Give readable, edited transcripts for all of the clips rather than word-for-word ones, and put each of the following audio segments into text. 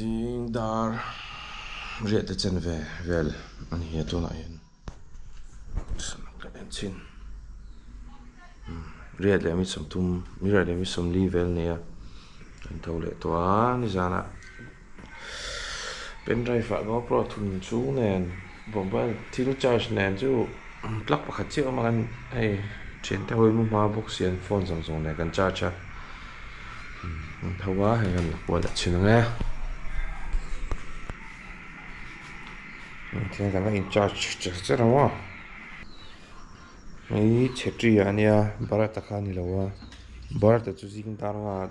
Zingdar riết tới chân về anh hiệt tôi lại cái chân riết lại mình sống tum riết lại mình sống level nè anh thâu lệ toa ni ra nè bên trái phải có pro thun chú nè bom ba thì lúc charge nè chú plug bạc chiếu mà anh hay trên theo hồi mà bốc xiên phone Samsung này cần charge thâu quá hay gần quên đặt chuyện nghe thì cái này in charge chắc là quá ấy chết đi anh ya barat takhan ni lawa barat tu jing tar nga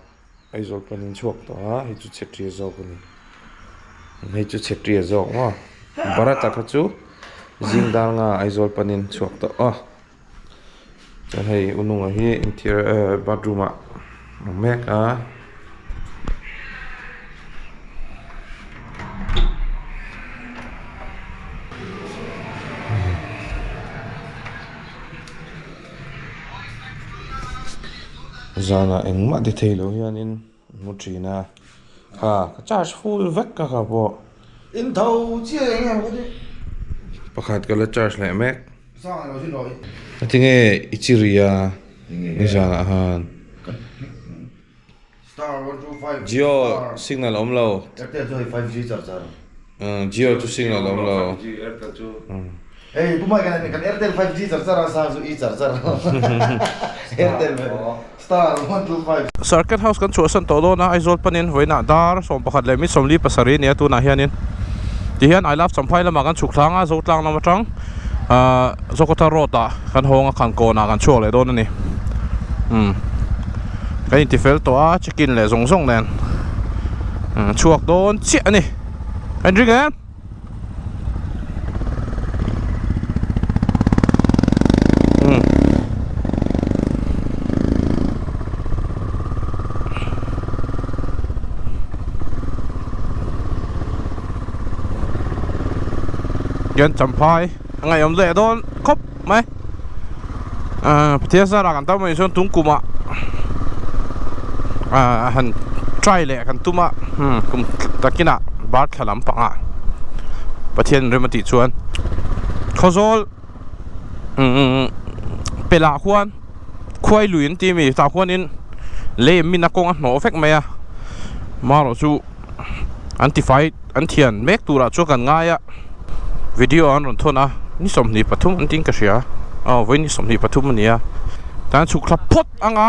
aizol panin chuak to hi chu chết đi zo kun hi chu chết đi zo wa barat takha chu jing dar nga aizol panin chuak to chan hei ununga hi interior bathroom a mek a zana engma di theilo hianin mutrina ha charge full vek ka bo in thâu chia anh em pakhat kala charge le mek sao anh nói chuyện rồi atinge ichiria ni zana han star 125 Jio signal omlo Airtel cho 5G charger Jio chu signal omlo eh bumai kan Airtel 5G charger sa so e charger Airtel star 125 circuit house kan chuasan tolo na aizol panin voina dar som pakhat le mi somli pasari ne tu na hianin ti hian I love champhai lama kan chuklanga zo tlang na matang zokota rota kan honga kan ko na kan chuak le don ani kan ti fel to a chicken le zong zong nen chuak don chi ani kan ring em yan champhai ngai om le don khop mai pthia ra kan ta mai son tung kuma han try le kan tuma kum takina bar khalam panga pathian remati chuan khozol pela khuan khoi luin ti mi ta khuan in le min na kong no fek maya maro chu anti-fight anthian mek tura chu kan ngaya video an ron thona ni somni pathum an ting ka sia voi ni somni pathum ania tan chu khlap phot anga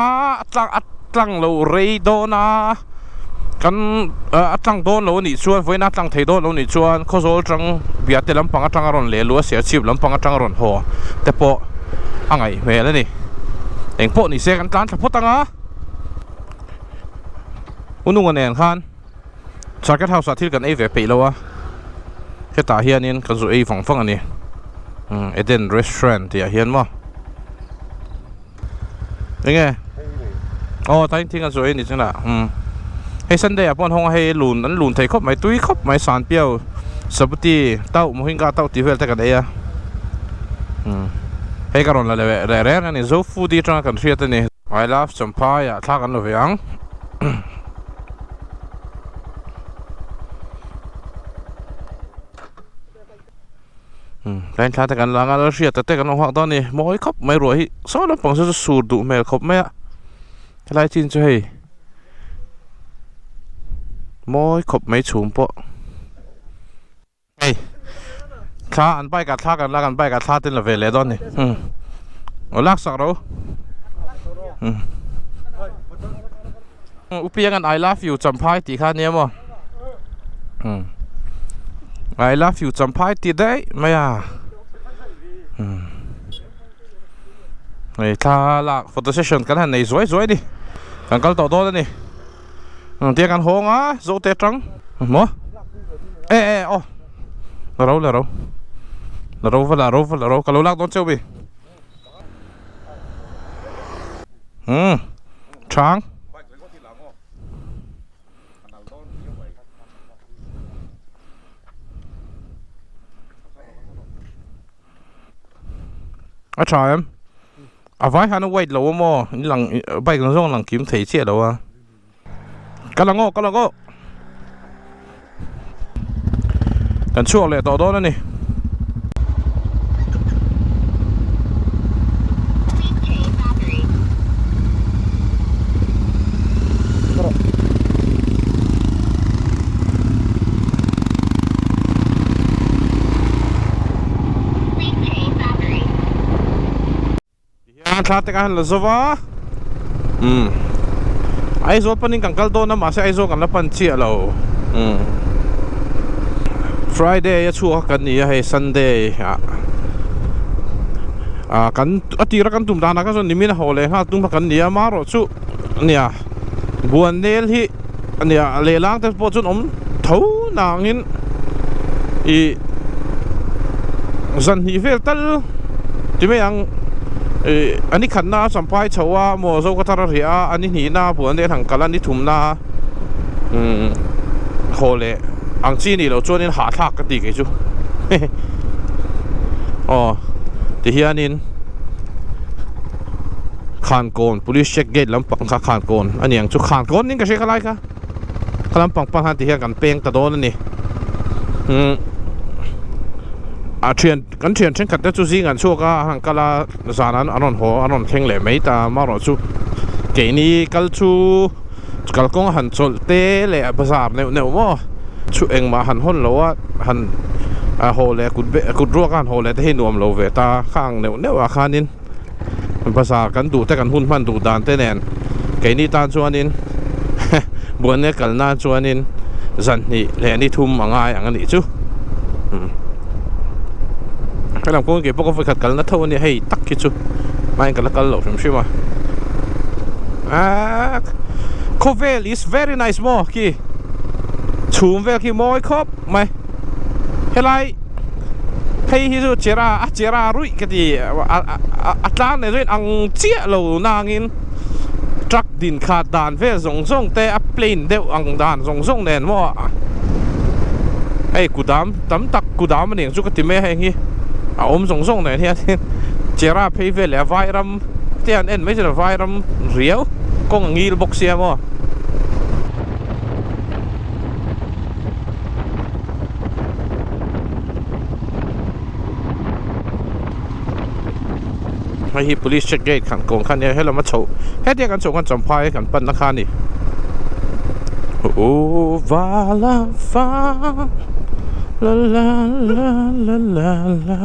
atlang lo rei dona kan atlang don lo ni chuan voina atlang thei don lo ni chuan khozol tang biate lampang atang ron le lu sia chip lampang atang ron ho te po angai me la ni eng po ni se kan tlan phot anga unung an khan circuit house athil kan ave pe lo cái ta hiền in cái rồi phẳng phẳng này Eden restaurant thì hiền mà nghe thấy tiếng cái rồi này chứ nào hay Sunday à bọn họ hay lùn thấy khóc máy túi khóc máy sàn piao sabuti tao một hình cả tao tí về tại cái đấy à hay cái rồi là rẻ này dấu food đi trong cái country này I love champhai à thắc ăn rồi ăn Lain thata kan langa lo sia tete kan hok ton ni moi khop mai roi so lo pong su su du me khop me lai chin chu hei moi khop mai chum po ei kha an bai ka tha kan la kan bai ka tha tin la ve le don ni o lak sak ro upi kan I love you champhai ti kha ne mo I love you champhai ti dai maya này tha là photo session kan han nei zoi đi kan kal to do ni tia kan hong á zo te trắng mo ô là râu kalau lak don cheu bi trắng try em vai hắn wait lâu mà lằng bay con rong lằng kiếm thấy chết đâu à cái lằng ngô กันช่วงเลยต่อโดนนั่นนี่ชาติกันละจ้าวไอโซปันนี่กันกัลโดนมาใช่ไอโซกันละปันเชียเราFriday yaชัวกันนี่ให้ Sunday กันตีรักกันตุ่มดานักส่วนนี้มีนะโหเลยฮะตุ่มกันนี่มาโรชุเนี่ยบัวเนลที่เนี่ยเลล้างแต่พอจุนเท่านางอินสันฮีเฟลตัลที่ไม่ยังอันนี้ขันนาสัมภาษณ์ชาวโมโซกัตระเรียอันนี้หีนาบัวเนลทางกันนี่ถุมนาโหเลยอังจีนี่เราชวนนี่หาทักกันดีกี่จูอ๋อที่เฮียนินขานโกน police check gate ลำปังขานโกนอันนี้ยังจุขานโกนนี่ก็ใช่อะไรคะลำปังปังหันที่เฮียกันเป้งตะโดนนี่เทียนกันเทียนเช่นกัดได้จุซิงกันชั่วก็หังกะลาสานันอารอนหัวอารอนเข่งเหล่ไม่ตามารอจูเกนี่กัลชูกัลกงหันโซลเต้เหล่ภาษาเนี่ยว่าช่วยเองมาหันห้นแล้วว่าหันโหเลยกุดรัวกันโหเลยที่ให้นวมเราเวตาข้างเนี่ยว่าข้านินภาษากันดูแต่กันหุ่นพันดูดานเต้แนนไก่นี่ตานชวนินบัวเนี่ยกันน่าชวนินสันนี่แหล่นี่ทุ่มอ่างไงอย่างนี้จูให้เราก็เก็บพวกเขาฝึกขัดกันนะเท่านี้ให้ตักคิดจูไม่กันแล้วกันหลบใช่ไหมKovel is very nice มั้งคีชูมเวลคีมอยครบไหมเฮ้ยให้ฮิซูเจรารุ่ยกันดีอัตลานในเรื่องอังเจียเหล่านางอินทรัคดินขาดด่านเวลส่งแต่อัพเพลนเดียวอังด่านส่งแน่นว่าไอ้กูดามตักกูดามมันเองสุกติไม่ให้งี้ส่งแน่ที่เจราเพย์เวลไวรัมที่อันเอ็นไม่ใช่ไวรัมเรียวก็งี้บ็อกเซียมั้งให้ police check gate ขันโกงขันเนี่ยให้เรามาโชว์ให้เดียกันโชว์กันจำพายกันปั้นนักขันนี่โอ้วาลาฟาลาลาลาลาลาลา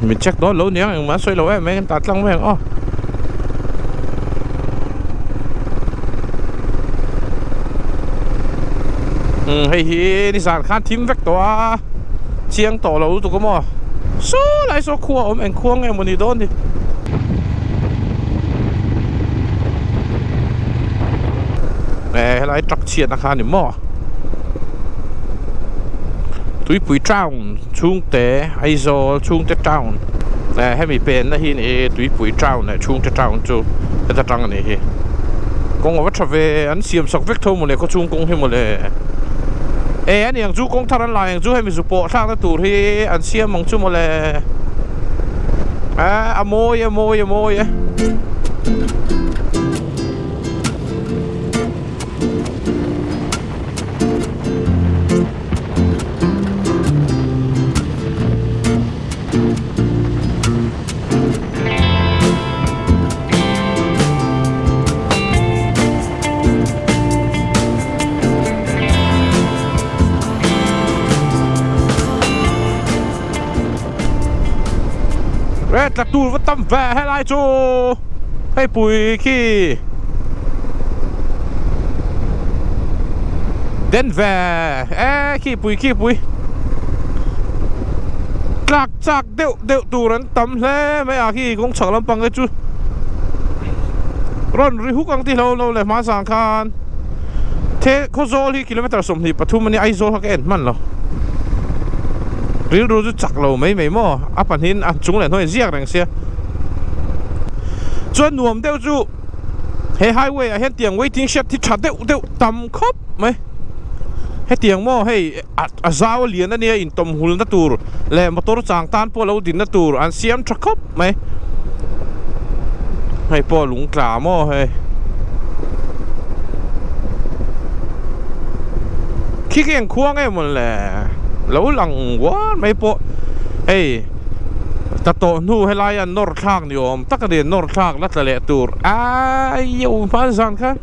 mình chắc đó lỗ nhớ mà xoay lỗ em mấy cái tạt lăng mấy hay hi đi sàn khát thím vách to chiang tổ lỗ tụi có mò số lại số khua ôm anh khuông em một đi đôn đi nè lại trắc chiết na khan đi mò túi bụi trao chung té ai do chung té trao nèให้มีเป็นนะที่นี่túi bụi trao nè chung té traoจูแต่จะจังอันนี้กงว่าทเวอันเสียมสักเวกโทหมดเลยก็chungกงให้หมดเลยอันนี้ยังจูกงทารันลายยังจูให้มีสุโปสร้างตัวตูที่อันเสียมมองจูหมดเลยอโมยเร็ดตักตูว่าตั้มแฝงให้ไล่โจให้ปุ๋ยขี้เด่นแฝงขี้ปุ๋ยกลักจากเดี๋ยวตูนั้นตั้มเลยไม่อาขี้กงฉักลำปังเลยจูร่อนริหุกังที่เราเลยมาสังคารเทโคโซลี่กิโลเมตรสมที่ปทุมมันนี่ไอโซฮักเอ็นมันเหรอหรือรู้จักเราไม่มั่วปันหินจุงเหลนห้อยเรียกแรงเสียจนหนุ่มเดียวจูให้ไฮเวย์ให้เตียง waiting shed ที่ชัดเดียวต่ำครบไหมให้เตียงมั่วให้ซาวเลียนนั่นเนี่ยอินตมหุ่นนัตูร์และมอเตอร์จางตานพวกเราดินนัตูร์อันเสียมชักครบไหมให้พวกหลงกล่ามั่วให้ ขี้เกียจควงไอ้หมดแหละแล้วหลังว่าไม่โปะเฮ้ยตะโตนู่ให้ลายอันนอร์ทากนิยมตักเรียนนอร์ทากลัดละตูร์อยู่พันสันครับ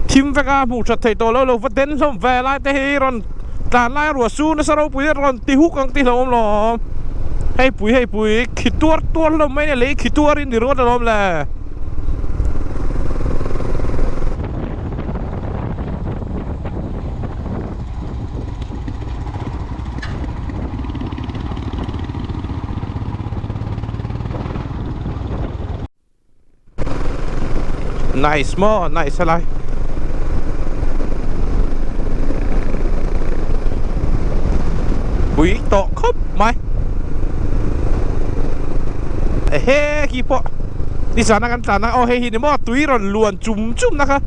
ทีมเวกาหมู่ชัดไทยโตแล้วเราฟัดเด่นสมเวลาเตะรอนตาลายรัวซูนะสระปุยรอนตีหุกังตีลมหลอมให้ปุยขีดตัวลมไม่เนี่ยเลยขีดตัวรินดีรถลมแหละnice มั้ง nice อะไรปุยโตครบไหมเฮ้กี่ปะดิฉันนั่งกันตานะเอาเฮฮินมั่วตุยรอนล้วนจุ่มนะคะ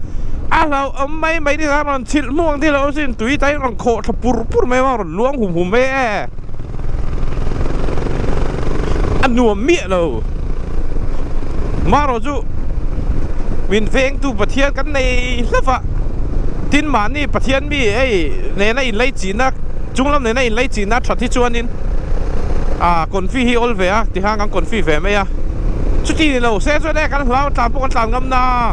เราไม่ดิฉันรอนชิลม่วงที่เราสิตุยใจรอนโคตรปุรไม่ว่ารอนล้วงหุ่มไม่อันนัวเมียเรามาเราจูวินเฟงตูประเทศกันในลับะทินมานี่ประเทศมีในอินไลจีนักจุงลำในอินไลจีนักชัดที่ชวนนินคนฟีฮิออลเวียที่ห้างกันคนฟีเวียไหมชุดที่เราเสียช่วยได้กันเราตามพวกกันตามกำนาง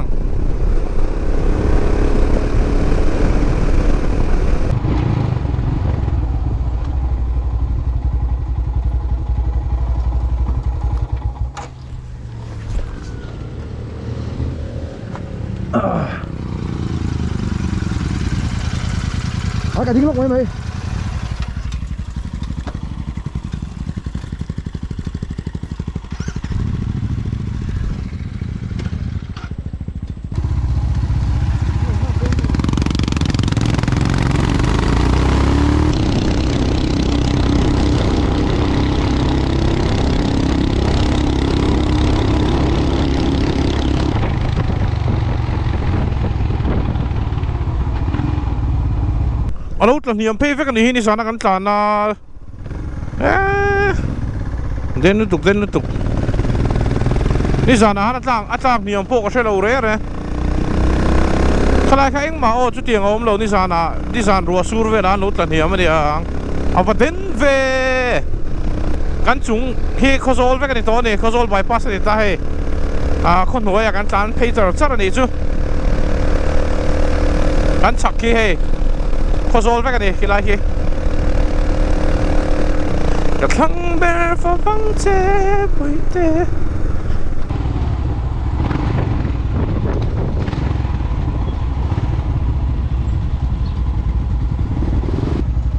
เอากระดิ่งลงไว้ไหมเราตอนนี้ยังเพ่กันนี่นี่สานักันตานะเดินตุกนี่สานะอาจารย์นี่ยังพวกก็ใช่เราเร่เลยขณะที่เองมาจุดที่เราเรานี่สานะรัวสูรเวลาโน้ตตอนนี้มันยังเอาประเด็นเวกันจุงเฮโคโซลเวกันในตัวนี้โคโซลบายพาสในตาเฮคนหัวอย่างกันจานเพย์เตอร์จัดนี่จูกันชักขี้เฮโคโซลไปกันดิกี่ไรกี่กระทั่งเบลฟ้าฟังเจ็บไว้เตะ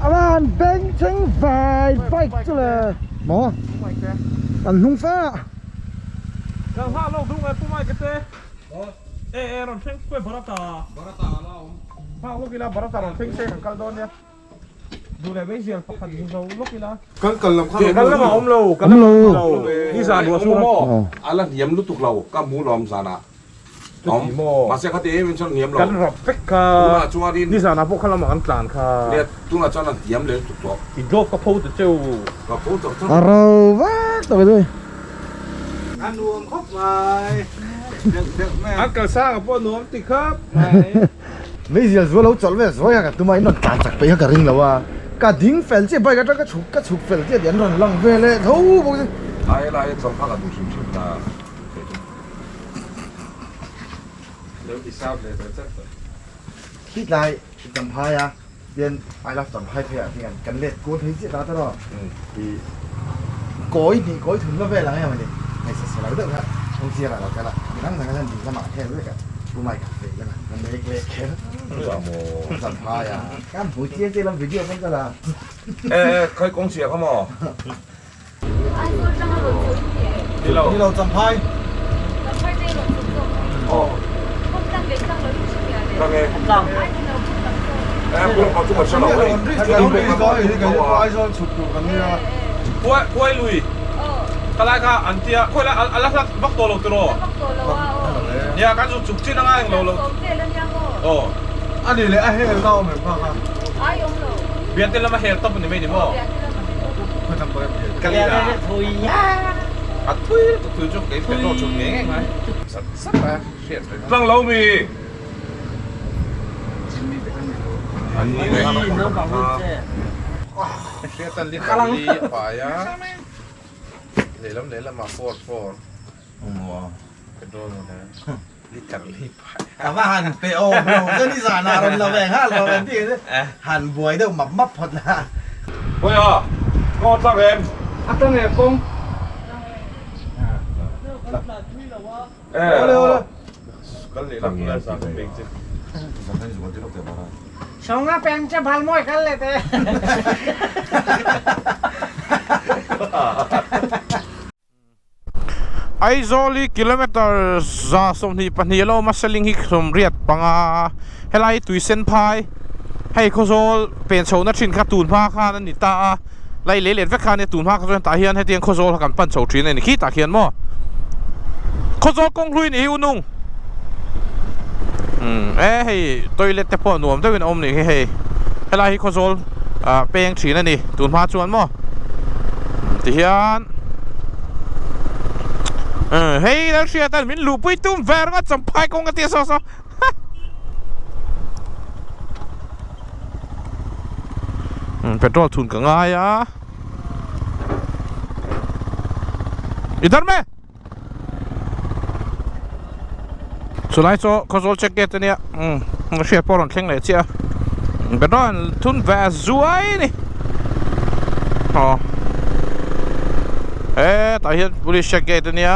Alan Bengting Bike cho là mỏ tần hung phá Kalau hal lo dung aku mai kete. Ron seng kue barata. Barata lah. Hal lo kila barata ron seng seng kal don ya. Dulu ni sial pakai dung lo kila. Kan lam kan lam om lo. Ni sa dua surat. Alah diam lu tuk lau. Kamu lam sana. Om. Masih kata ini macam diam lau. Kan rapek ka. Ni sa napok kalau makan tan ka. Lihat tu nak jalan diam le tuk lau. Hidup kapau tu ceu. Kapau tu. Arau vác tao rồi. Ăn uống khóc mày. Được mẹ. Ăn cà sa kapau nuông ti khap. Mấy giờ rồi lâu chọn về rồi à, tụi mày nó chán chặt bây cả ring lâu à. Cả dính phèn chứ bây cái chụp phèn chứ điện rồi lăng về lên thấu bông. Lại trong phát là đủ sung sung ta. Nếu thì sao để chắc. Khi lại tầm hai à, điện ai làm tầm hai thì anh cần lết cố thấy chuyện đó thôi. Thì cối thùng nó về là nghe mày đi. Mày sẽ lấy được hả? Không chia là cái là năng rằng cái gì ra mặt theo với cả tụi mày cả về cái này nó lết kia. Tầm hai à, cái buổi chia làm video không cho là. Khơi công chuyện không à? Đi đâu tầm hai? Đang nghe. Em cũng có chút một số lẩu đấy. Ai rồi chụp cái này. Kuai lui. Kalau ka antia, kuai la alas bak tolo tero. Ya kan chụp chi na ngang lo. Anh đi lấy hết đâu mà không à? Biar tela mah hair top ni mai ni mo. Kali dah. Atui tu chụp cái pelo chụp nghe ngay. Sat à. Lang lâu mi. อันนี้เลยครับ เสียตันลิตรลีป่ายะเลยละมาโฟร์ โอ้โห เป็นโดนหมดเลยลิตรลีป่าย แต่ว่าหันเปโอเรื่องที่สานารเราแบ่งห้าเราแบ่งที่หันบวยเด้อหมับมับพอดนะ เฮ้ยอ่ะงอตั้งเองตั้งเองกงเออ เร็ว ก็เลยละละสักเป็นจิ Songa pengce balmoy kalle te. ไอโซลีกิโลเมตรซาสมที่ปัญญาโลมาเซลิงฮิสมเรียดปังอาเฮลัยตุยเซนพายให้โคโซลเป็นโชว์นัดชินคาตูนพาคานันนิตาไล่เลี้ยเวคาเนี่ยตูนพาคาจนตาเฮียนให้เตียงโคโซลกันปั้นโชว์ทรีนในขี้ตาเฮียนมั่วโคโซลกงลุยนี่อุนุงให้ตัวเล็กแต่พอหนุ่มตัวเป็นอมนี่ให้เฮลัยโคโซลเปียงทรีนั่นนี่ตูนพาชวนมั่วที่เฮียนเฮ้ยแล้วเชียร์แต่มินลูปุยตุ้มแวร์ก็จำพายกงกันเตี้ยซอเป็นรถทุนกันง่ายอ่ะइधर में सुनाई तो console check के तनिया ชียร์ปอนด์เข่งเลยเชียเป็นรถทุนแวร์สวยนี่อ๋อแต่เห็นบุรีเช็คเกตเนี่ย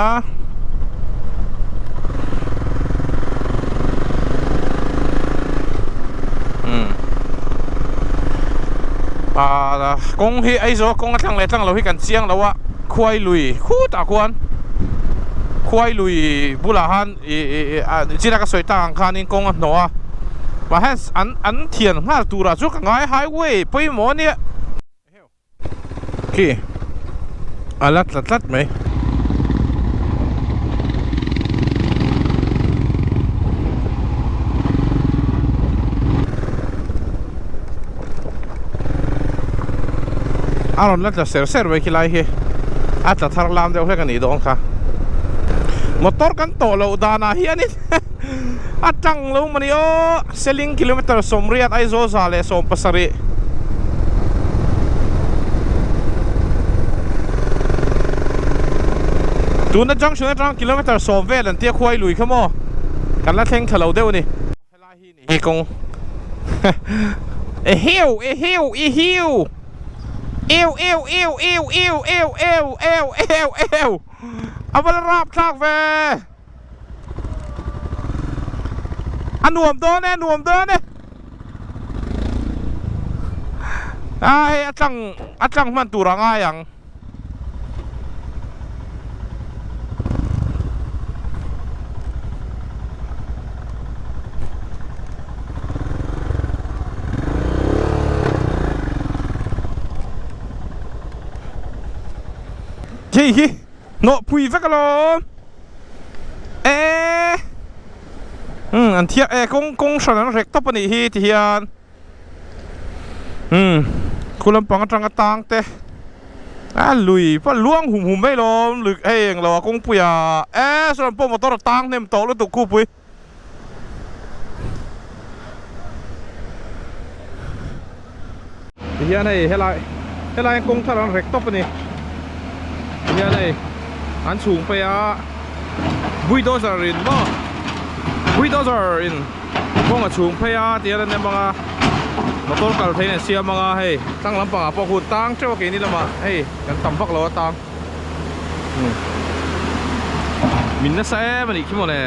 กงที่ไอ้โซ่กงทั้งเลยทั้งเราที่กันเสียงแล้วว่าควายลุยคู่ตาควรควายลุยบุหรี่ฮันจีนักสวยต่างคันนี้กงหนัวมาให้อันเทียนห้าตัวจุกง่ายไฮเวย์ไปหมดเนี่ยโอเคลัดไหมลัดจะเสียไว้กี่ไรเฮอาจจะทาร์ลามเดียวแค่กันนี่ดองค่ะมอเตอร์กันโตเราดานาเฮียนี่อาจังเรามันโอเซลิงกิโลเมตรสมเรียดไอโซซาเลสมปัสรีตูนจังช่วยจังกิโลเมตรสองเวลันเตี้ยควายลุยขโมกันละเท่งทะเลาเดียวนี่เฮกงฮิวเอาไปรับทากเวอันหน่วมโดนเนี่ยอาจังมันตัวร่างง่ายยังฮีโนปุยฟักลมอันเทียกงฉนังเร็กตบนี่ฮีที่เฮียนคุณลำปังจังกตังเตลุยป้าล้วงหุ่มไม่ลมหรือเองเรากงปุยส่วนป้อมตัวตังเนี่ยมันโตแล้วตุกคู่ปุยที่เฮียนเฮลัยกงฉนังเร็กตบนี่เนี่ยเลยอันสูงไปบุยโดซารินบ่บุยโดซารินพวกสูงไปเดี๋ยวเนี่ยมังมาต้นการเทนเซียมังให้ตั้งลำปางพอคุณตั้งเจ้าเกนี่ละมาให้กันต่ำพักเราตั้งมินน่าแซ่มันอีกขี้โมเน่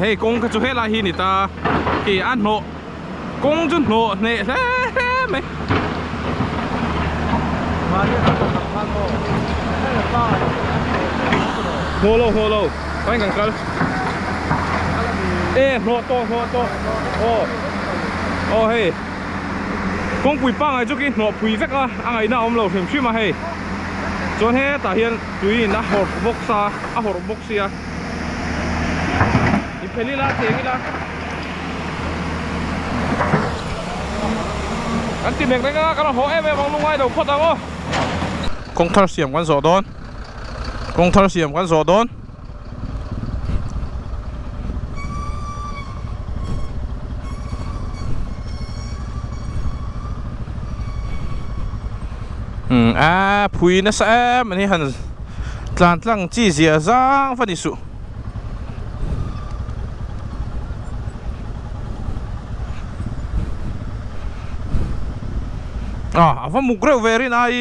ให้กงกระจุกให้ลายหินนี่ตากี่อันโหกงจนโหเน่แซ่ไหมโฮโลไปกันกันโฮโตโอ้เฮ้กงปุยปังไอ้จุกี้หนอปุยสักไอ้น่าอมเราถึงชื่อมาให้จนเฮ้ตาเฮียนตุยน่าหดบกซาหดบกเสียนี่เพลิลาเสียงนี่ละอันที่เด็กนั่งกันหัวเมองลงไว้เดี๋ยวพอตังอ๋กงทาร์เสียมกันโซดอน พุยนะแซมอันนี้หันตลาดตั้งจี้เสียจังฟันดิสุฟันมุกเร็วเวรีนาย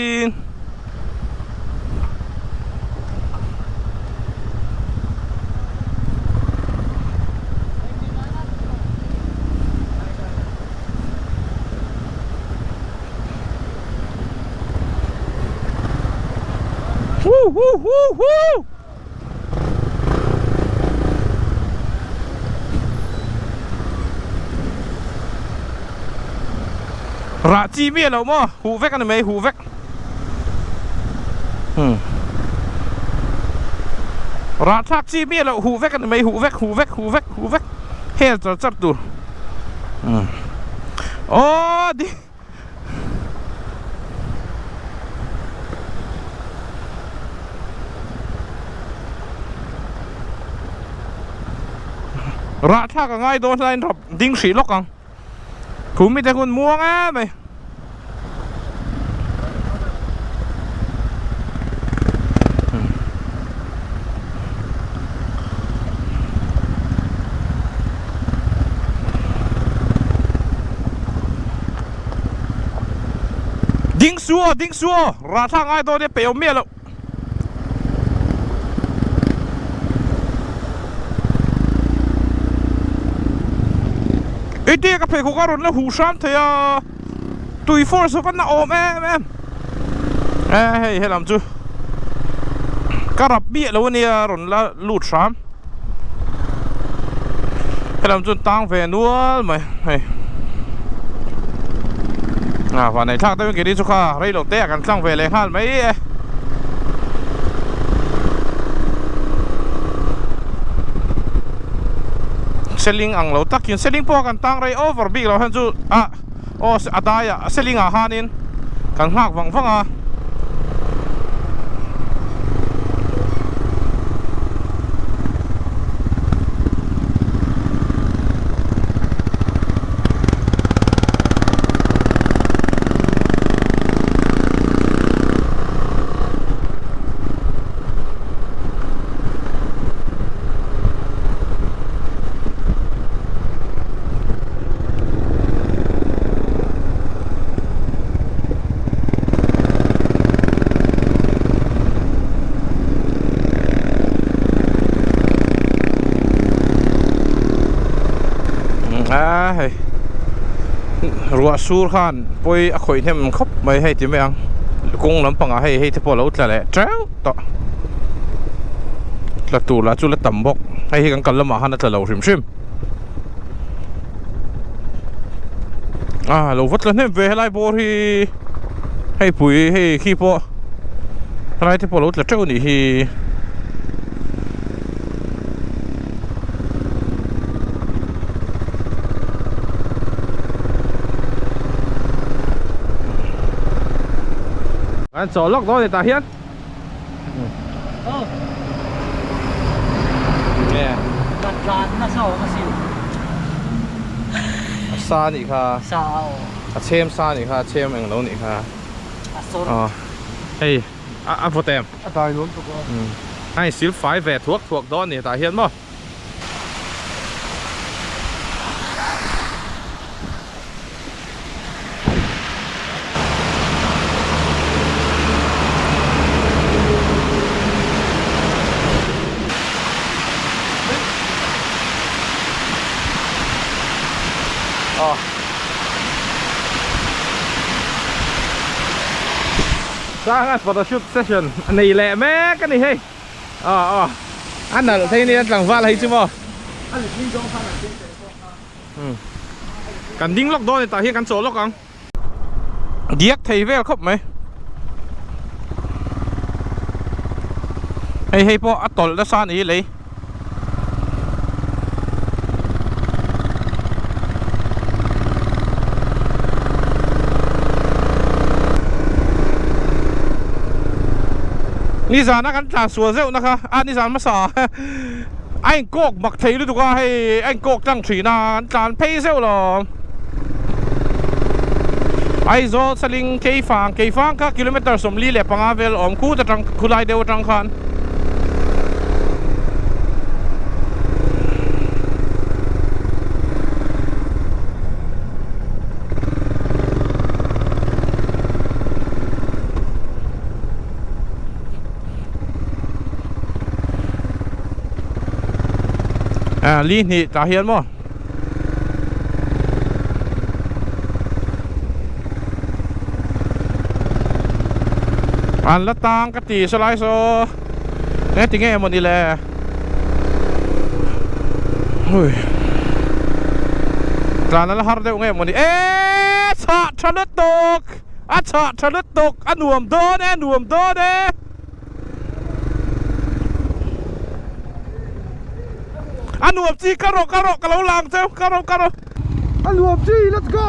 ระจีเมียเรามั้งหูเวกกันไหมหูเวกระทักจีเมียเราหูเวกกันไหมหูเวกเฮ้ยจัดดูโอ้ดิระทักกันไงโดนอะไรทับดิ้งสีล็อกกันผมมีแต่คนม่วงไปดิ้งซัวราทางไอ้ตัวนี้เปรี้ยวเมียแล้วไอ้เด็กกับเพลกูก็รุนแล้วหูช้ำเทียตุยฟอร์สก็น่าโอมเฮ้ยลำจูกระบเบี้ยแล้ววันนี้รุนแล้วลูดช้ำให้ลำจูตั้งเฟนัวไหมเฮ้ยวันในทางได้ไม่กี่ดีสุขาไรหลอกเตะกันตั้งเฟเลยฮันไหมเซลิงอังเราตักกินเซลิงพอกันตั้งไรโอเวอร์บิ๊กเราเห็นจูได้เซลิงฮานินกันหักฟังรัวสูรขันปอยอข่อยเนี่ยมันครบไม่ให้ที่ไม่อังกงลำปังให้ที่พอเราอุดแล้วเจ้าต่อละตูละจุละต่ำบกให้กันละมาหันแต่เราชิมเราวัดแล้วเนี่ยเวลาบอที่ให้ปุ๋ยให้ขี้พออะไรที่พอเราอุดแล้วเจ้านี่ที่anh sổ lốc thôi thì ta hiến nè Lạt nó sầu nó xỉu xa nhỉ kha sao xem xa nhỉ kha xem anh đâu nhỉ kha hey anh tem tài luôn tụi anh xíu phải về thuộc đó nhỉ ta hiến mà sang photoshoot session này lẹ mẹ cái này hey anh là thấy này chẳng va là chứ mà cần đinh lóc đôi tại hiện cắn số lóc không điếc thấy về khóc mấy hey po at tol đã san ý lấyนี่จานักการจ่าสัวเซลนะคะนี่จานมาสาไอ้กอกมักเทยด้วยถูกว่าให้ไอ้กอกจังฉีนาจานเพย์เซลหรอ ai zo saling keifang ka kilometer som li le pangavel om ku ta tang khulai deu tang khan li ni ta hian mo an la tang ka ti salai so ne tinge mo ni le hui tlan la har de nge mo ni cha thana tok a cha thana tok anuam do ne anuam chi karo ka lo lang cheu karo Aluam chi, let's go.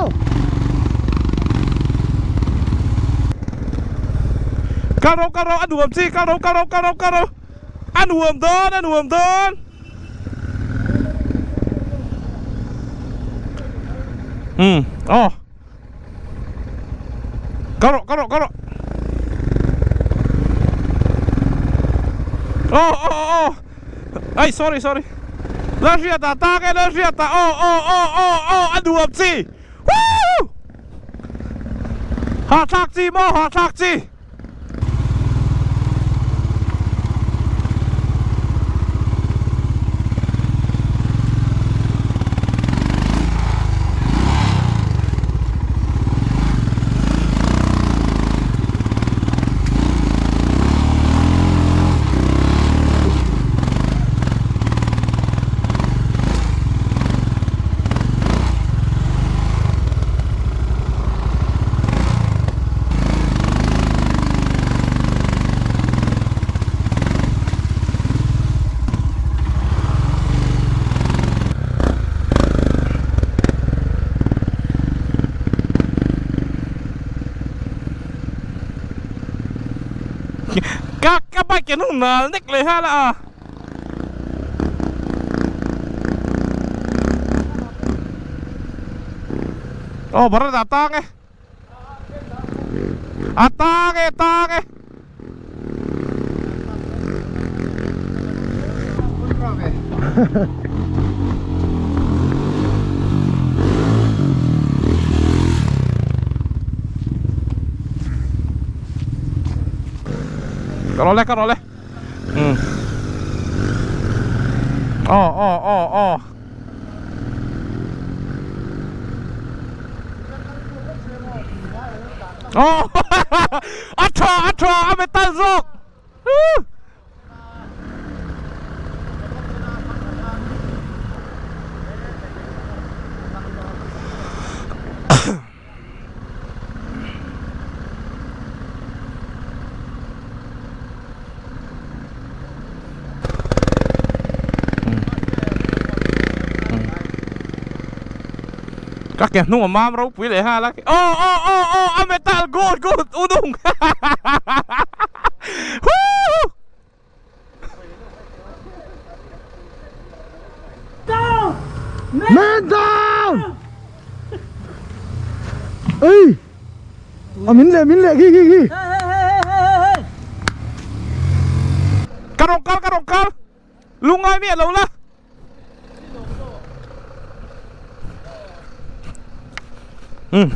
karo anuam chi karo anuam don oh karo oh ay sorry la riata oh anuam chi woo ha thak chi các bác kia nó nickเลยha là baru datang tang Kalau oleh. Oh. Oh, atra, ame tazok. Kakek nung mam rau pilih ha lagi. Oh, metal good udung. Man down. Ê, miếng lệ ghi. Karongkal. Lungai mi lâu la.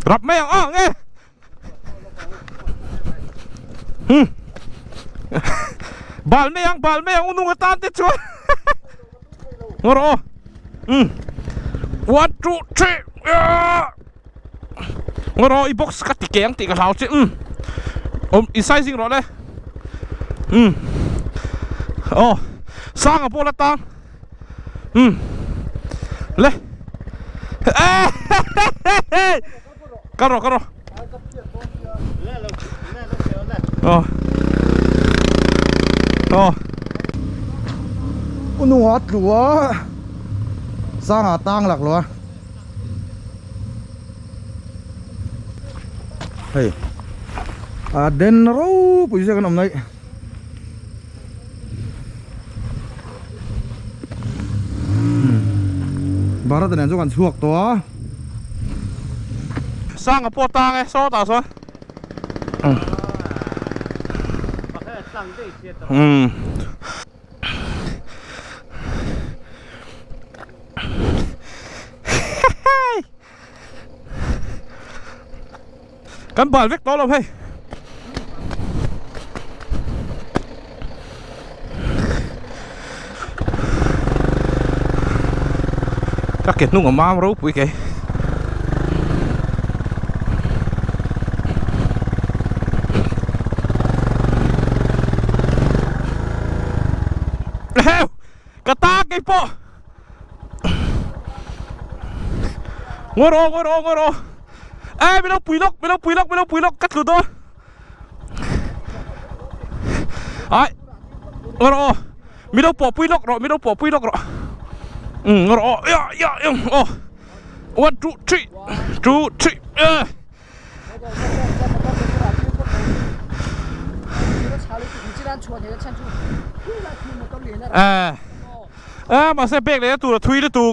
Rap meyang nghe. Bal meyang unung tante chua. Ngoro. 1 2 3. Ngoro i box ka ti keng ti ka hau chi. I sizing ro le. Oh, sang po la tang. Le. Karo. Oh. Unu hat lúa. Sang tang lạc lúa. Hey. Den rau puisi kan om này. Barat dan juga kan suak toa. sang ở po tang ấy so ta so căn bản vết đó là hay các kiệt nung ở mam rúp với cái cái ta cái po ngồi rồi ê mình đâu bùi lốc cắt lửa đó ai ngồi rồi mình đâu bỏ bùi lốc rồi ngồi rồi oh 1 2 3 mà xe bẹc này tụi thui tụi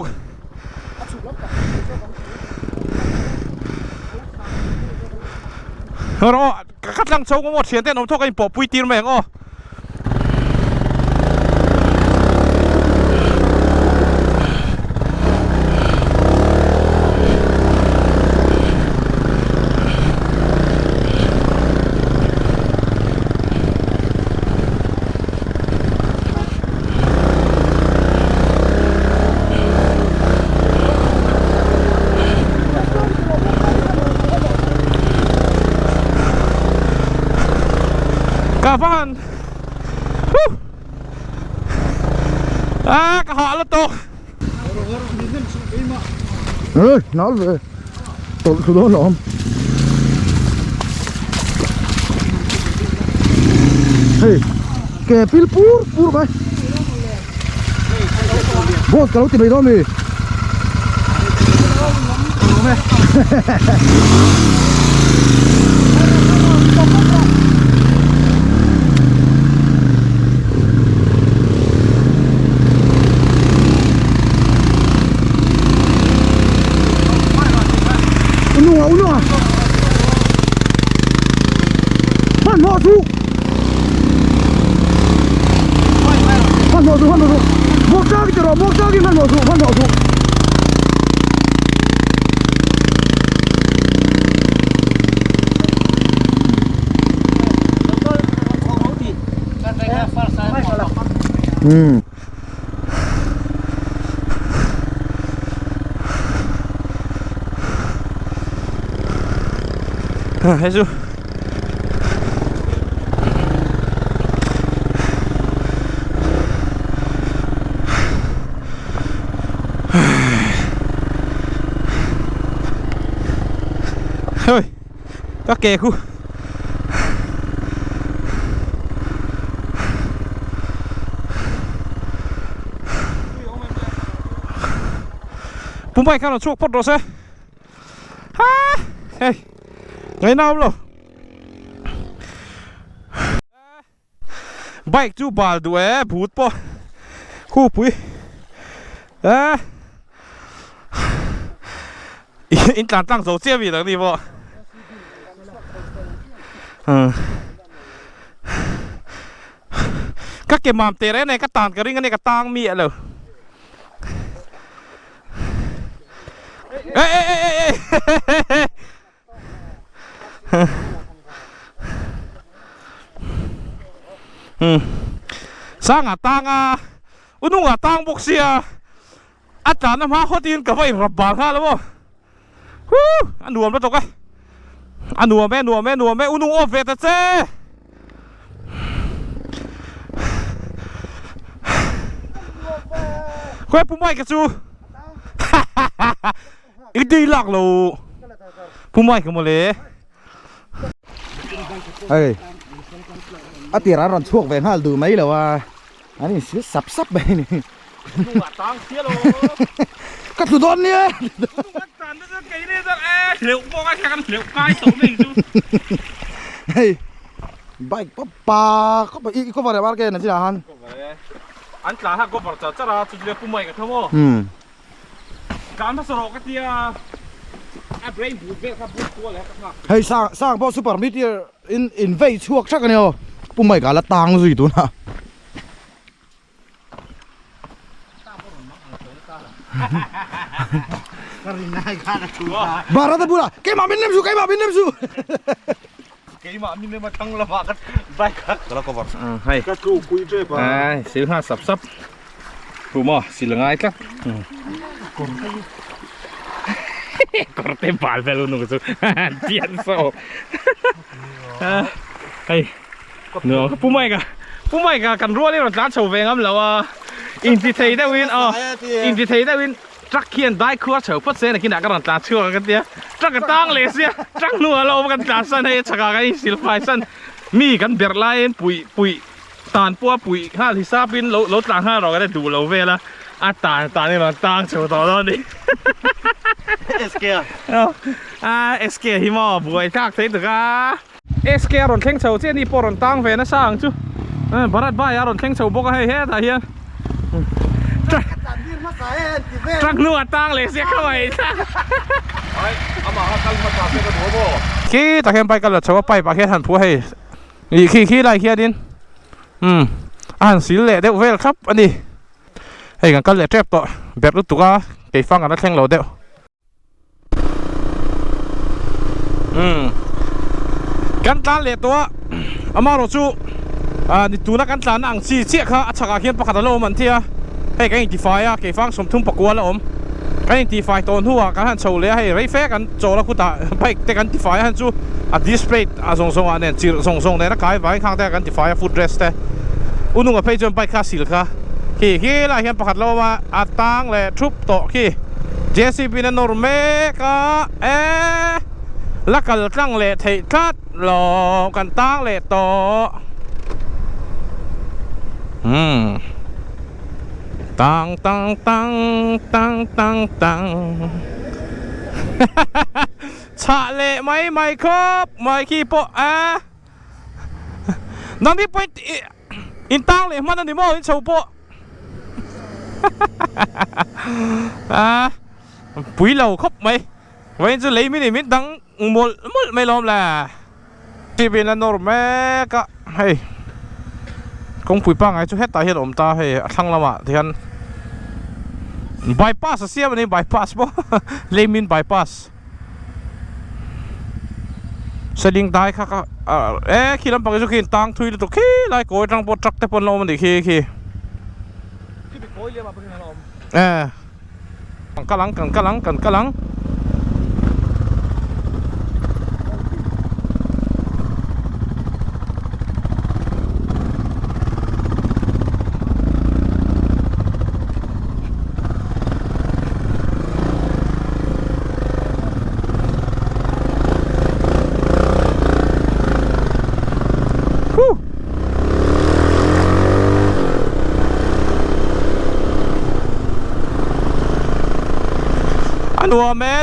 rồi cắt lăng sâu có một chiến tên ông thóc anh bỏ bùi tiền mày ngô Kapan? Cả họ là to. Nó rồi. Tụi đó lộn. Hey, kẻ pil pur bay. Bos kalau tiba itu mi. Unua. Man mo su. Mo kaki man mo su. Jesus. Thôi, các kè khu. Bung bay khá là chuộc bắt rồi xe. Ha, hey. Ngày nào rồi bike chú bà đuổi bút po khu bụi in tăng dầu chia vì là gì vậy các cái màm tê đấy này các tàn cái này các tang mía rồi ê sang tang unung tang boksia acha na ma khotin ka vai rabal kha lo anuam ba to ka anuam me unung ofe ta che khoi pumai ka chu idi lak lo pumai ka mo le Ê, tiền ra ròn chuộc về hả từ mấy làว่าอันนี้ซื้อสับไปนี่ นุ่งตางเสียโล ก็สุดอนเนี่ย นุ่งตางนั่นไงนี่นั่นเหลวบอกว่าแค่กันเหลวกายสองหนึ่งจู เฮ้ยใบก็ปลาก็ไปอีกก็มาได้บ้านแกนั่นสิล่ะฮัน อันกลางก็บอกจะราจุดเรียกผู้ใหม่กับทั้งหมดการผสมกันที่ อ่ะเบรนบูดเบลครับบูดตัวแล้วครับ ให้สร้างพอซูเปอร์มิเตอร์อินเวชช่วงชักกันเนี่ยปุ่มไม่การละตังสิตัวน่ะบาร์ดบุระเกมมาบินเนมซู Kayak mak ni memang tang lemak kan baik kan. Kalau kau buat. ให้ ก็กูคุยด้วยป่ะ ซื้อ5ซับผู้หมอสิละง่ายครับCorte pal pelo no so. Pienso. Hey. No, pumai ka kan ruo ni ron tla chou ve ngam lo a. In ti thei da win in ti thei da win trắc khian dai khua chou phot se na kin da ka ron tla chua ka tia. Trắc ka tang le sia. Trắc nu lo kan tla san he chaka ka sil phai san. Mi kan ber lai en pui tan pua pui ha li sa pin lo tang ha ro ka da du lo ve la. A ta ni ron tang chou to lo ni. SK. SK hi mo buai thak thấy được à SK ron theng chầu trên đi po ron tang về nó sang chứ barat ba ya ron theng chầu bốc hay hết à hiền trắc nua tang lệ xe không vậy khi ta khen bay cái là chầu bay bà khen hẳn phú hay khi lại kia đi anh xí lệ đeo về khắp anh đi hay cái lệ trép to bẹt lúc tụi cái phăng nó theng lầu đeoกันตาเละตัวอามาโรจูนี่ตัวนักกันตานังซีเชี่ยค่ะชักอาเขียนประกาศโลมันเทียให้กันอินทิฟายเกี่ยฟังสมทุ่มประกวดแล้วกันอินทิฟายตอนหัวกันหันโชว์เลยให้ไรแฟกันโจแล้วคุณตาไปแต่กันอินทิฟายหันจูดิสเพลย์ส่งเนี่ยจีส่งเนี่ยนักขายไปข้างแต่กันอินทิฟายฟูดเดรสแต่อุนุกับไปจนไปคาสิลค่ะขี้ละเขียนประกาศโลมาตังเลยทุบโต๊ะขี้เจสซี่บินนอร์เมกาลักกันตั้งเละเททัดหลอกันตั้งเละต่อตังชะเละไม่ครบไม่ขี้โปะนั่นที่ไปอินตั้งเละมันนั่นที่มออินโชว์โปะปุ๋ยเหล่าครบไหมวันจะเลยไม่ได้มิดดังหมดไม่ล้อมแหละที่เป็นนอร์เมก็ให้คงปุ๋ยปังไงช่วยให้ตาเห็นอมตาให้ทั้งละมาที่อันบายพาสเสียวันนี้บายพาสบ่เลยมินบายพาสสลิงได้ค่ะก็ขี้ลำปางจะกินตังทุยตัวขี้ไล่โกยตังปวดจักแต่ปนลมมันดิขี้พี่ไปโกยเรียกมาเป็นลมกะลัง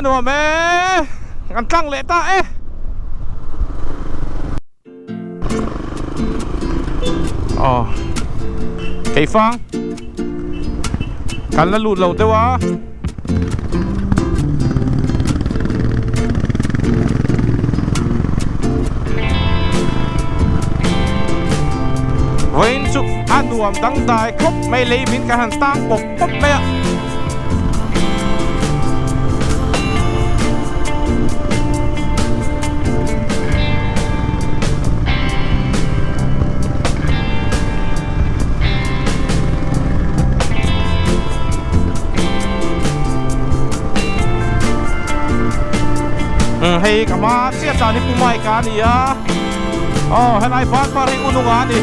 นัวแม่กันตั้งเละตาไก่ฟังกันละหลุดเหล่าเตวะเว้นจุกอันรวมตั้งตายครบไม่เลยมินกันหันตั้งปกปุ๊บไม่ให้กับมาเสียจานี่ปูไม่กันนี่อ่ะให้นายบ้านมาให้อุนุงานนี่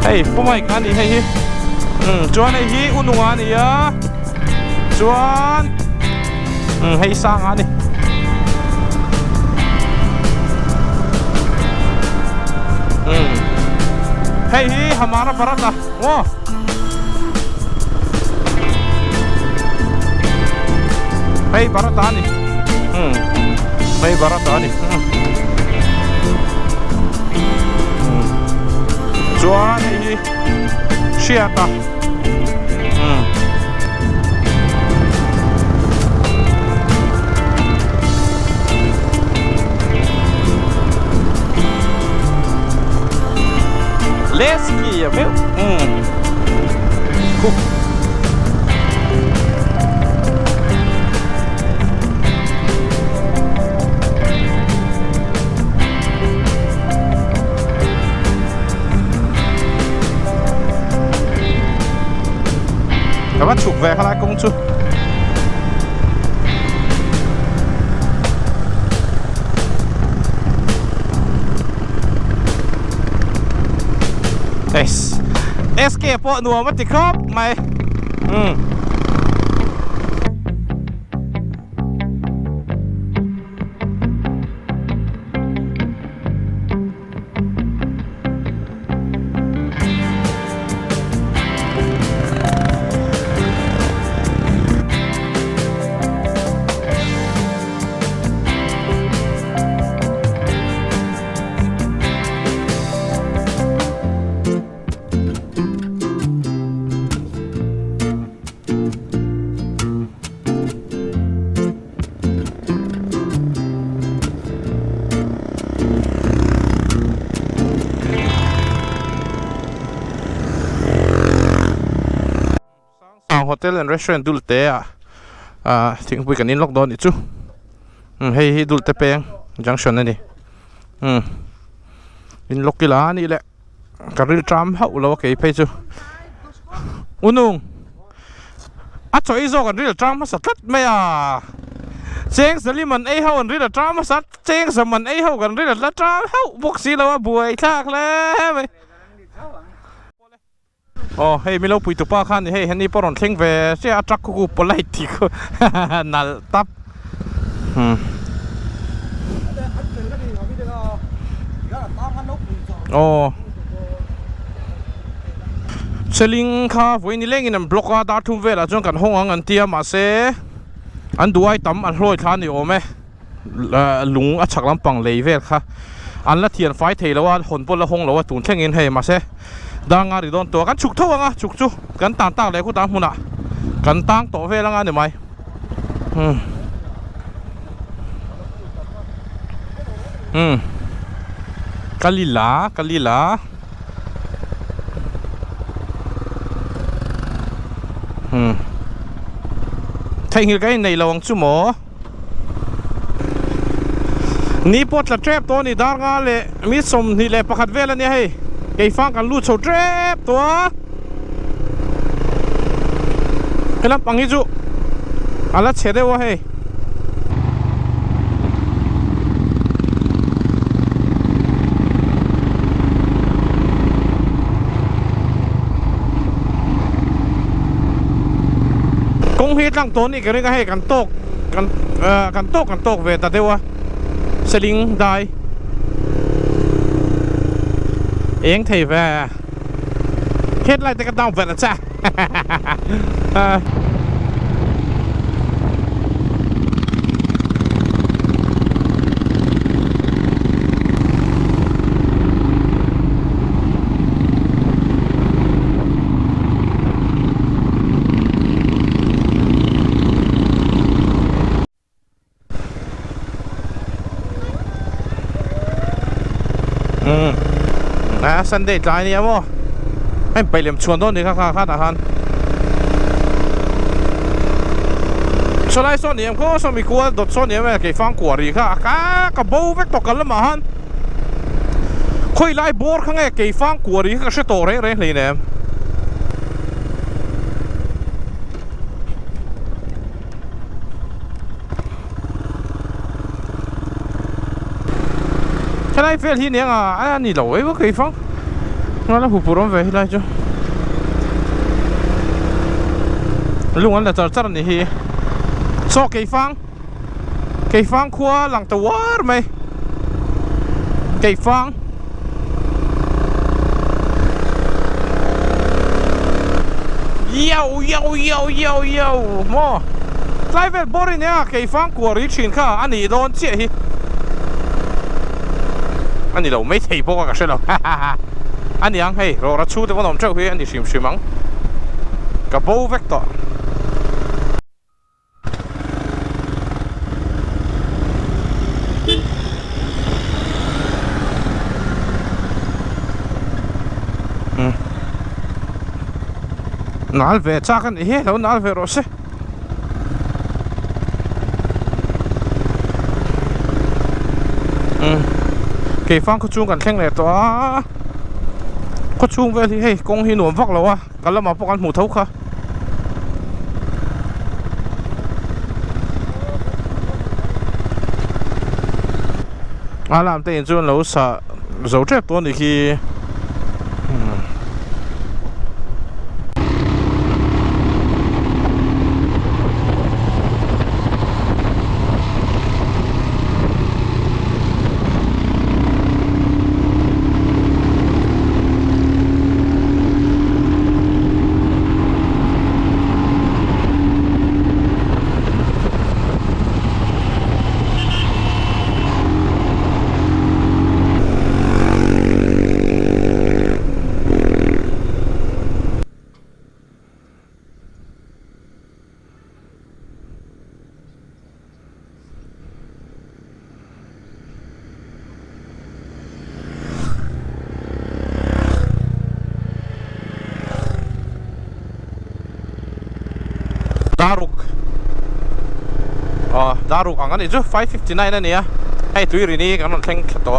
ให้ปูไม่กันนี่ให้จวนให้อุนุงานนี่อ่ะจวนให้สร้างงานนี่ให้hamaara barataว้าให้barataนี่ไม่บารัตานี่จวนนี่เชียตา Eski ya meu. Cool. Các bạn chụp về khai lại công chú. Escape po nuo mất thì khóc mày. Hotel and restaurant dulte think we can in lockdown itu hey dulte peng junction ni in lokila ni le karil tram hau lo ke pe chu unung a choi zo kan ril tram ma sat me ya cheng saliman ei hau an ril tram ma sat cheng saman ei hau kan ril la tram hau boxi lo buai thak le oh hey mi lo pui tu pa khan hey hani poron thleng ve se atrak ku polai ti ko nal tap oh seling kha voi ni leng in an block a dar thum ve la chong kan hong ang an tia ma se an duai tam an hloi thla ni ome lung a chak lampang lei ve kha an la thian fai thei lo wa hon pol la hong lo wa tun thleng in hey ma se đang ngã đi đón tua cắn chụp thâu à chụp cắn tang tang lấy của tang hùn à cắn tang tổ về là ngã được mày Kalila thấy như cái này là ông chú mỏ ní bớt là trap to ní đang ngã lệ mít sôm ní lệ bạc hạt về là nè hay cái phangกันลูดโฉดเจ็บตัวเฮ้ยลำปังฮิจุอะไรเฉดได้วะเฮ้ยกงฮีตั้งตัวนี่ก็เรียกให้กันโตกกันโตกเวทแต่เดี๋ยวสลิงได้เองที่ว่าเฮ็ดอะไรแต่ก็ต้องเปิดนะจ๊ะซันเดย์ใจเนี่ยมั้งให้ไปเหลี่ยมชวนต้นนี่ข้าทหารสไลด์โซนเนี่ยก็สมัยกูดดโซนเนี่ยแม่เกี่ยฟังกว่าดีค่ะกับบูเวกตกกันแล้วมาฮันคุยไล่บอร์ข้างไงเกี่ยฟังกว่าดีก็ใช่ตัวเร่เลยเนี่ยถ้าไล่เฟลที่เนี่ยอันนี้เราเอ้ยว่าเกี่ยฟังงั้นเราผู้ปกครองเว้ยไล่จ้ะลุงอันเดอร์จัดนี่ฮีโซ่เกี่ยฟังขวาหลังตัวไหมเกี่ยฟังเยี่ยวโม่ไล่เวทบอลเนี่ยเกี่ยฟังกว่าริชินค่ะอันนี้โดนเจี๊ยฮีอันนี้เราไม่ถีบพวกกันใช่หรออันนี้ยังเฮ้ยเรารัดชูแต่ว่าน้องเจ้าเฮ้ยอันนี้ชิมมั้งกับโบเวกต่อ nal ve cha kan he lo nal ve ro se ke fang ko chung kan theng le to ko chung ve hi kong hi nuam vak lo wa kala ma pokan mu thau kha alam te chuan lo sa zo tre to ni khi Daruk ang ani jo 559 na niya ai tui ri ni kan theng to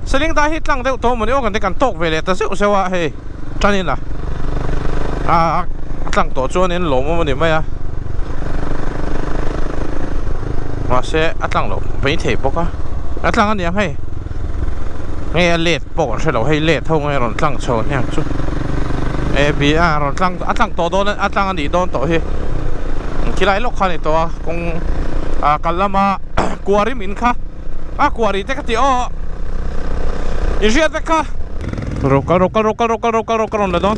seling da hit lang de to mo ni o kan de kan tok vele ta se sewa he tanin la tlang to chuan in lo mo ni mai wa se atlang lo bei the boka atlang ani ang he nge let pok se lo he let thong nge ron tlang chon yang chu e bi ron atlang to don atlang ani don to he kilai lok khani to kong kalama kuari min kha kuari te ka ti o injia te ka roka la don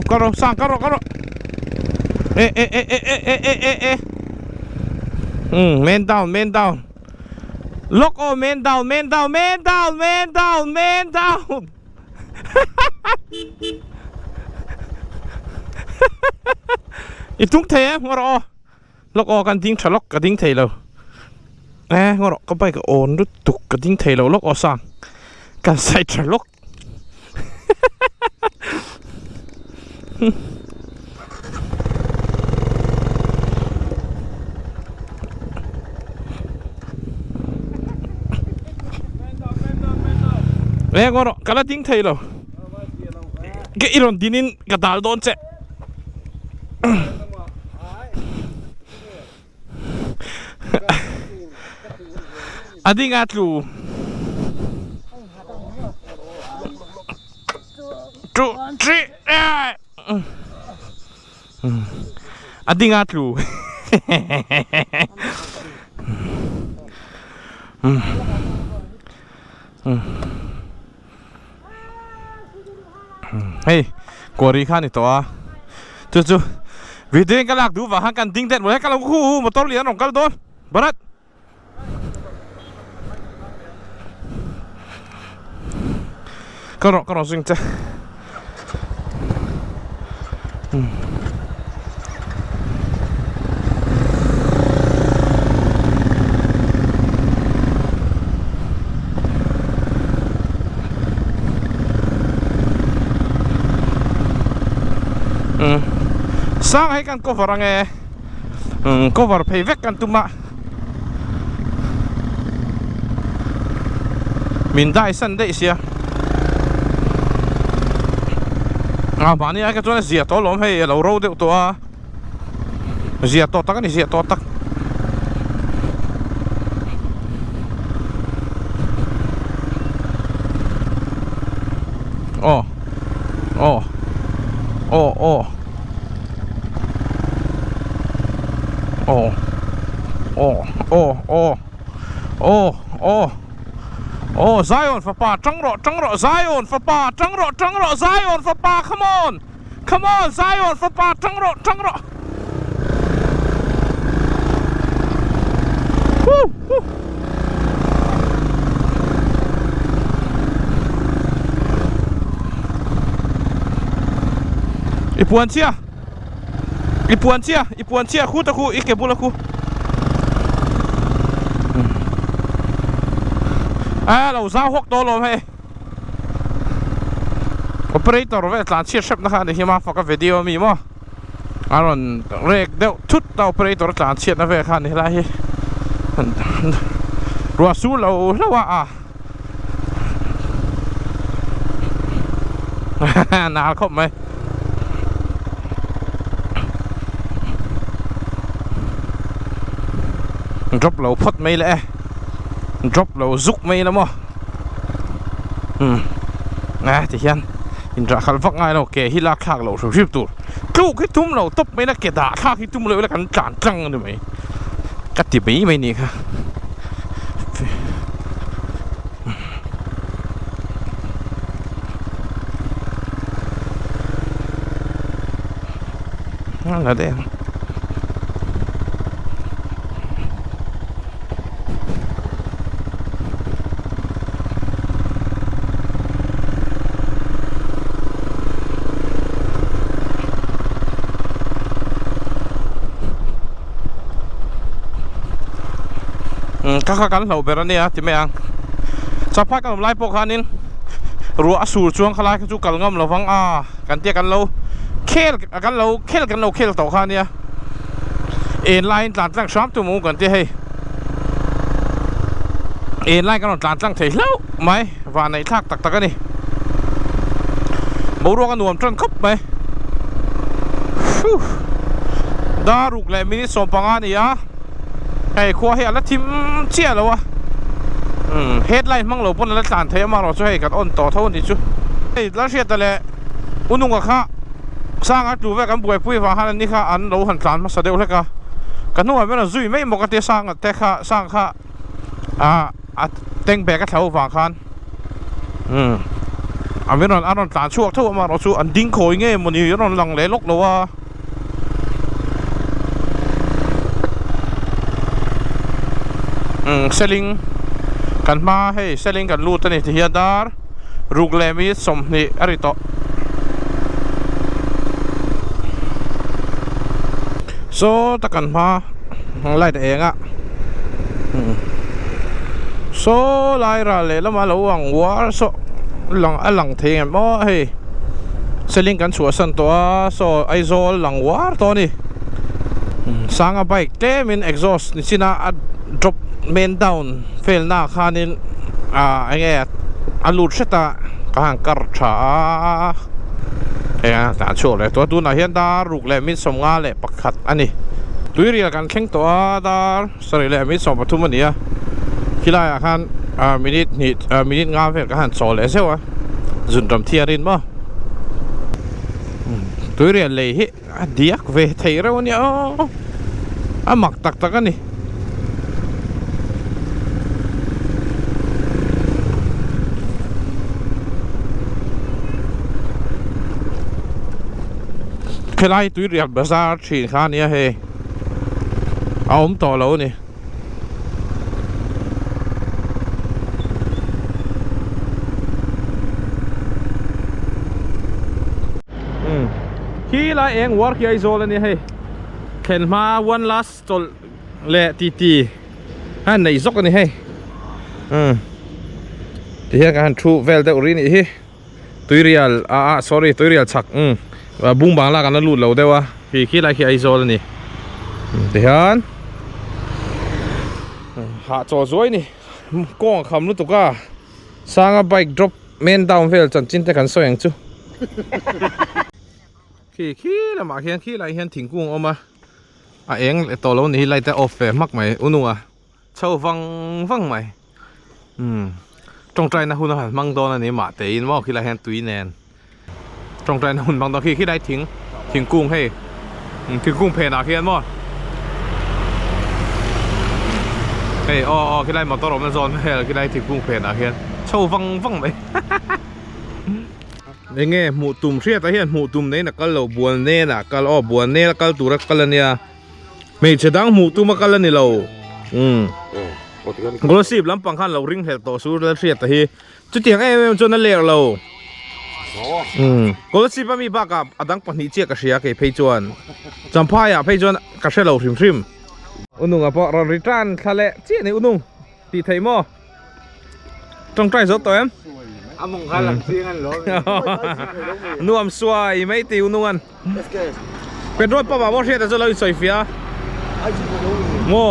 karo sang karo man down lock o man down itung the ngoro lok o kan ding thalok ka ding thei lo ngoro ka bai ka on ru tuk ka ding thei lo lok o sang kan sai thalok ngoro kala ding thei lo ke iron dinin ka dal don che ading atlu 2 3 ading atlu hey kuari khan ito chu video ka lak du wa kan ding det mo ka lo khu motor lian ong kal don barat karo sing te sang hay kan cover ang cover payback kan tuma mindai san dei sia bani ai ka chuan zia to lom hei lo ro deuh to zia to tak ani zia to tak oh Zion for pa trăng rọ Zion for pa trăng rọ Zion for pa come on Zion for pa trăng rọ ipuan chia khu ta khu ikebula khu lâu ra hốc to lồm hay operator เวลาเชียร์เชฟนะคะเดี๋ยวมาฝากกับวิดีโอมีมั้งอารอนเรียกเดี๋ยวชุดเรา operator หลานเชียร์นะเว้ยค่ะนี่ไรรัวสู้เราแล้วว่าหนาเข้าไหมdrop เราพดไม่เลย drop เราซุกไม่แล้วมั้งที่เห็นอินทราขัลฟักง่ายเราเกะฮิลาข้างเราสุดชิบตัวลูกให้ทุ่มเราตบไม่ได้เกะด่าข้างให้ทุ่มเลยแล้วกันจานจังเลยไหมกัดติบีไม่นี่ค่ะนั่นแหละเด้ข้ากันเราเบรนี่อ่ะที่ไม่อังจะพักกันไล่พวกเขานี่รัวสูรช่วงขลายจุกกันงอมเราฟังกันเตี้ยกันเราเคลกันเราเคลต่อเขาเนี่ยเอ็นไลน์หลานตั้งซ้อมตัวมูกันเตี้ยให้เอ็นไลน์กันหลานตั้งเที่ยวแล้วไหมว่าในทักตักกันนี่บูรัวกันหน่วมจนครบไหมดารุกเลยมินิสมปังอันนี่ไอ้ขั้วเฮียแล้วทิมเชี่ยแล้ววะเฮดไลน์มั่งเราพ้นแล้วจานเทียมาเราช่วยกันอ้นต่อเท่านี้ชุไอ้แล้วเชี่ยแต่ละอุนุงกับข้าสร้างอัดดูไว้กันบวยปุ้ยฟ้าฮันนี่ข้าอันเราหันจานมาเสด็จเลยกันนู่นไม่เราจุ้ยไม่บอกกันเตะสร้างแต่ข้าสร้างข้าเต็งแบกกระเท้าฝั่งคันไม่นอนอันนอนจานชั่วเท่ามาเราสู้อันดิ้งโขยเงี้ยมันอยู่นอนหลังเละลกแล้ววะเซลิงกันมาให้เซลิงกันลูตันที่เฮียดาร์รูกเลมิสสมนี่อะไรต่อโซ่ตะกันมาไล่ตัวเองโซ่ไล่ระเลยแล้วมาระวังวัวโซ่หลังเทียนบ่ให้เซลิงกันชัวสันตัวโซ่ไอโซ่หลังวัวตัวนี้สร้างไปเต็มินเอ็กซ์ซอสนี่สินะdrop main down fail na khanin enge alut seta kahang karcha ta chole to tu na hian da ruk le mit som nga le pakhat ani tuirial kan kheng to da sari le mit som pathum ania khilai khan minute nga fel ka han chole sewa zun ram thiarin ma tuirial le hi diak ve theira ania amak tak tak aniไล่ตุ้ยเรียบบาซาร์ฉีดข้านี้เฮเอาผมต่อแล้วนี่ขี้ไล่เองวอร์กไอโซลนี่เฮเข็นมาวันลัสจนเละตีฮันในซอกนี่เฮที่เฮียกันทรูเวลเดอร์นี่เฮตุ้ยเรียลsorry ตุ้ยเรียลชักบุ้งบางลากันนั่นหลุดเราได้วะขี้ไรขี้ไอโซลนี่เดี๋ยวหาจอสวยนี่ก้องคำรู้ตุก้าสร้างไบค์ drop main down fail จนจินแต่กันสวยอย่างจูขี้ละมาเฮียนขี้ไรเฮียนถิงกุ้งออกมาเองตัวเรานี่ไรแต่ออฟเฟมักไหมอุนัวเช่าฟังไหมตรงใจนะคุณหันมังโดนอันนี้มาแต่อินว่าขี้ไรเฮียนตุยแนนตรงใจนะหุ่นบางตอนขี้ได้ทิ้งกุ้งให้ทิ้งกุ้งเพนเฮียนมั้งเฮ้ยขี้ได้มาต้อนรับในโซนให้ขี้ได้ทิ้งกุ้งเพนเฮียนเช่าฟังไหมนี่ไงหมูตุ่มเชียแต่เฮียนหมูตุ่มนี่นักก็เราบัวเน่น่ะก็บัวเน่แล้วก็ตัวรักกันเนี่ยไม่ใช่ดังหมูตุ่มมากันนี่เราก็สิบลำปังขันเราริ่งเหตุต่อสู้แล้วเชียแต่เฮียจุดเถียงไอ้จนนั่นเลี้ยเราก็สิบมีบ้ากับอดังปนิเจียกเสียกับเพย์จวนจำพายเพย์จวนกระเชเราทิมอุนุงพอเราริตรันทะเลเจี๊ยนี่อุนุงตีไทยมอตรงใจสดตัวเอ็ม Among kalang singan lo. นวมสวยไม่ติวนวล Let's go. เป็นรถประมาณว่าเทียแต่จะเราใส่เฟีย I just want to โง่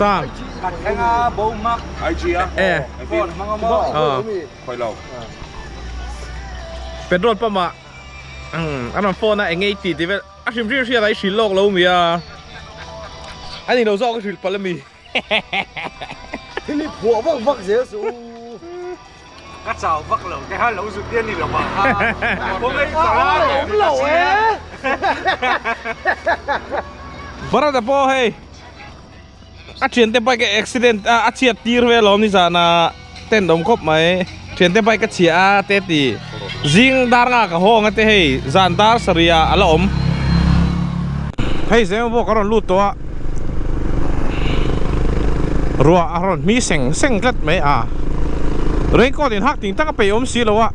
สร้าง Katanga bau mak. Ai chi á? Eh. Ai Phone pin. mga mo. Khoai lâu. เป็นรถประมาณอันนั้นโฟนนะไอ้ไงตีที่เป็นอาชิมที่เชียร์อะไรชิลโลกแล้วมีอ่ะอันนี้เราซ้อก็ชิลปะละมี Thế này phủa văng văng dễ số. Cắt sào vắc lẩu cái hai lẩu rụt tiên đi là bà. Không ấy À, lẩu lẩu ấy. บาร์ดพอเฮ้ยอาเชียนเต็มไปกับอุบิเหตุอาเชียตีร์เวลล้อมนี่จ้านะเต้นดมครบไหมเชียนเต็มไปกับเชียเตตีจิงดาร์งกับห้องกันเตเฮ้ยจานดาร์สเรียอารมณ์เฮ้ยเซมบอกกันรู้ตัวรัวอารมณ์มีเสียงกัดไหมเรื่องก็ติดหักติงตั้งไปอมสีแล้ววะ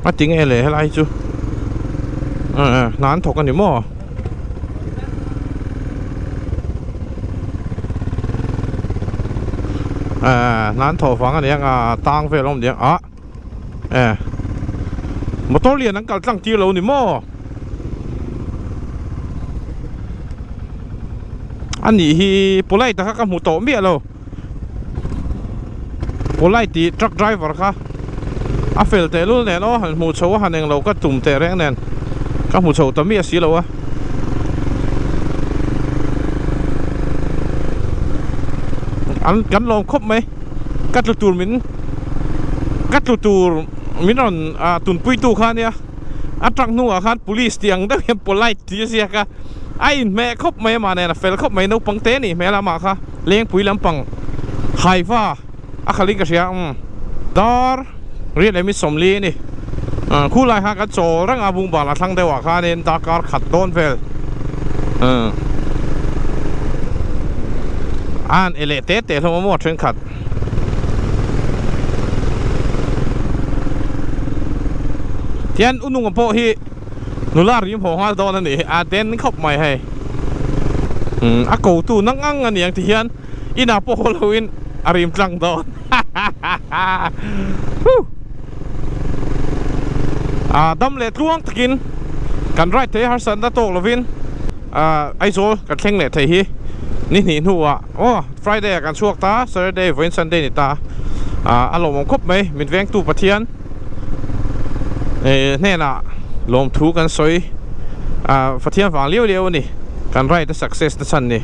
มาติงเอเลยอะไรจูนานถกกันอยู่มั้งนานถกฟังกันยังตังเฟลลมเดียงมาต้องเรียนนังกัดตั้งจีเราหนิมั้งอันนี้ฮีปุไลแต่ข้าหูโตเมียเราปุไลตีทรัคไดรเวอร์ค่ะเฟลเตลุลเนี่ยเนาะหูโชว์หันเองเราก็ตุ่มแต่แรงแน่นก็หูโชว์ตัวเมียสีเราอะอันกันลองครบไหมกัดตูมินนอนตุนปุยตูข้าเนี่ยตรังนัวข้า police เตียงได้เพียงปุไลตีเสียค่ะไอ้แม่ครบไหมมาเนี่ยนะเฟลครบไหมนูปังเต้นี่แม่ละมาค่ะเลี้ยงปุยลำปังไฮฟ้าอาคาลิกเสียดาร์เรียนอะไรมิสมลีนี่คู่ไล่หากันโจรังอาบุงบาลทั้งเดวะข้าเนี่ยตาการขัดโดนเฟลเอเลเตทั้งหมดเชิงขัดเทียนอุนุงกับพวกฮีนุลาริมหัวโดนนั่นนี่เดนครบไหมให้กูตูนั่งอังอันนี้อย่างที่เทียนอินาโปโฮโลวินอาริมจังโดนดำเล็ดล่วงตะกินกันไรเทฮัสซันตะโตลวินไอโซกันเข่งเล็ดเทฮีนี่หนีหัวโอ้ฟรายเดย์กันช่วงตาเซอร์เดย์เวนซันเดย์นี่ตาอารมณ์ครบไหมมิดแวงตู้ปะเทียนแน่ละลมถูกันสวยปะเทียนฝังเลี้ยวนี่กันไรแต่ success นั่นนี่